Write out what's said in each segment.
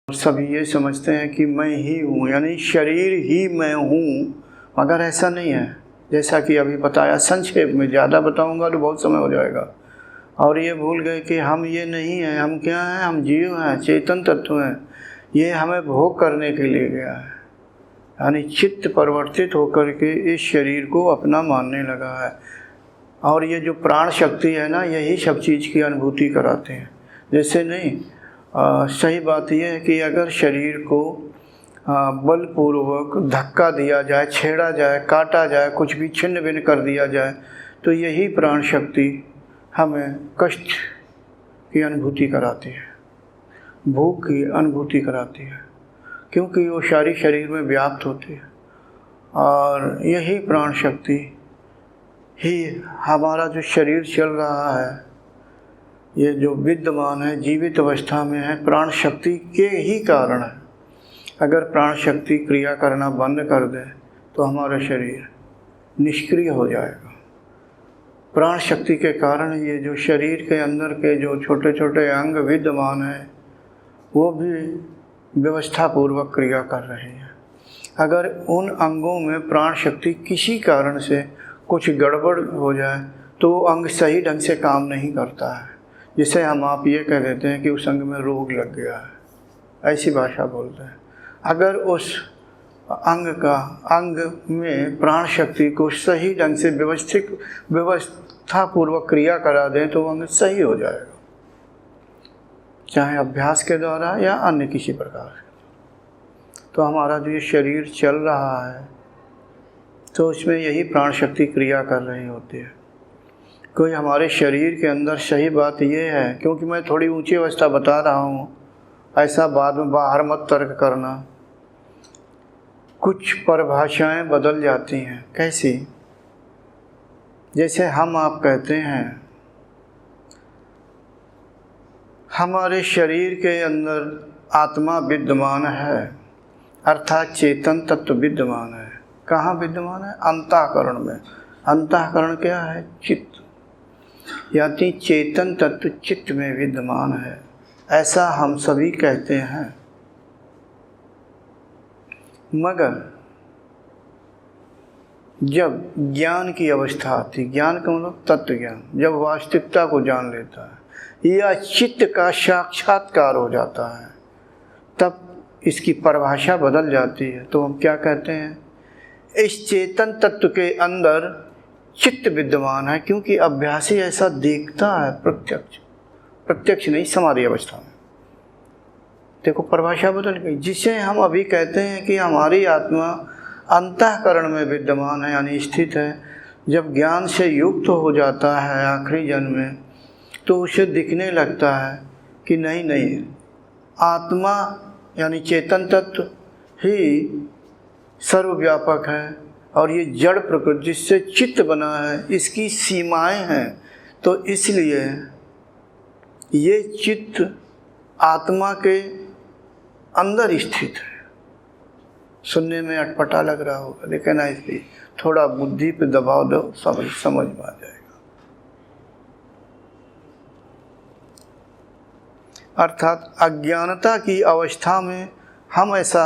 सभी ये समझते हैं कि मैं ही हूँ, यानी शरीर ही मैं हूँ, मगर ऐसा नहीं है। जैसा कि अभी बताया, संक्षेप में, ज़्यादा बताऊँगा तो बहुत समय हो जाएगा। और ये भूल गए कि हम ये नहीं हैं। हम क्या हैं? हम जीव हैं, चेतन तत्व हैं। ये हमें भोग करने के लिए गया है, यानी चित्त परिवर्तित होकर के इस शरीर को अपना मानने लगा है। और ये जो प्राण शक्ति है ना, यही सब चीज़ की अनुभूति कराते हैं। जैसे नहीं, सही बात यह है कि अगर शरीर को बलपूर्वक धक्का दिया जाए, छेड़ा जाए, काटा जाए, कुछ भी छिन्न भिन्न कर दिया जाए, तो यही प्राण शक्ति हमें कष्ट की अनुभूति कराती है, भूख की अनुभूति कराती है, क्योंकि वो सारी शरीर में व्याप्त होती है। और यही प्राण शक्ति ही हमारा जो शरीर चल रहा है, ये जो विद्यमान है, जीवित अवस्था में है, प्राण शक्ति के ही कारण है। अगर प्राण शक्ति क्रिया करना बंद कर दे तो हमारा शरीर निष्क्रिय हो जाएगा। प्राण शक्ति के कारण ये जो शरीर के अंदर के जो छोटे छोटे अंग विद्यमान हैं, वो भी व्यवस्था पूर्वक क्रिया कर रहे हैं। अगर उन अंगों में प्राण शक्ति किसी कारण से कुछ गड़बड़ हो जाए तो वो अंग सही ढंग से काम नहीं करता है, जिसे हम आप ये कह देते हैं कि उस अंग में रोग लग गया है, ऐसी भाषा बोलते हैं। अगर उस अंग में प्राण शक्ति को सही ढंग से व्यवस्था पूर्वक क्रिया करा दें तो वो अंग सही हो जाएगा, चाहे अभ्यास के द्वारा या अन्य किसी प्रकार से। तो हमारा जो ये शरीर चल रहा है, तो उसमें यही प्राण शक्ति क्रिया कर रही होती है। कोई हमारे शरीर के अंदर, सही बात ये है, क्योंकि मैं थोड़ी ऊंची अवस्था बता रहा हूँ, ऐसा बाद में बाहर मत तर्क करना। कुछ परिभाषाएं बदल जाती हैं। कैसी? जैसे हम आप कहते हैं हमारे शरीर के अंदर आत्मा विद्यमान है, अर्थात चेतन तत्व विद्यमान है। कहाँ विद्यमान है? अंतःकरण में। अंतःकरण क्या है? चित्त, यानी चेतन तत्व चित्त में विद्यमान है, ऐसा हम सभी कहते हैं। मगर जब ज्ञान की अवस्था आती, ज्ञान का मतलब तत्व ज्ञान, जब वास्तविकता को जान लेता है या चित्त का साक्षात्कार हो जाता है, तब इसकी परिभाषा बदल जाती है। तो हम क्या कहते हैं? इस चेतन तत्व के अंदर चित्त विद्यमान है, क्योंकि अभ्यासी ऐसा देखता है, प्रत्यक्ष नहीं, समाधि अवस्था में। देखो, परिभाषा बदल गई। जिसे हम अभी कहते हैं कि हमारी आत्मा अंतःकरण में विद्यमान है, यानी स्थित है, जब ज्ञान से युक्त हो जाता है आखिरी जन्म में, तो उसे दिखने लगता है कि नहीं, आत्मा यानी चेतन तत्व ही सर्वव्यापक है, और ये जड़ प्रकृति जिससे चित्त बना है, इसकी सीमाएं हैं। तो इसलिए ये चित्त आत्मा के अंदर स्थित है। सुनने में अटपटा लग रहा होगा, लेकिन ऐसे थोड़ा बुद्धि पे दबाव दो, समझ में आ जाएगा। अर्थात अज्ञानता की अवस्था में हम ऐसा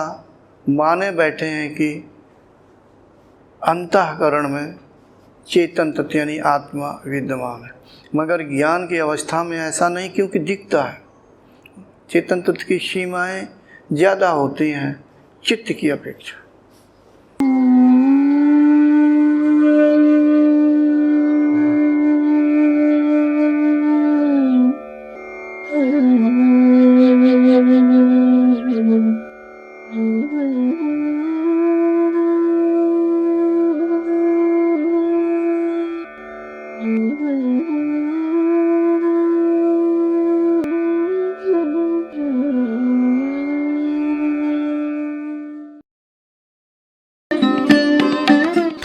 माने बैठे हैं कि अंतःकरण में चेतन तत्व यानी आत्मा विद्यमान है, मगर ज्ञान की अवस्था में ऐसा नहीं, क्योंकि दिखता है। चेतन तत्व की सीमाएं ज़्यादा होती हैं चित्त की अपेक्षा।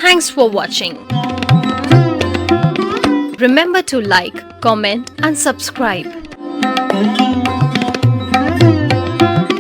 Thanks for watching. Remember to like, comment and subscribe.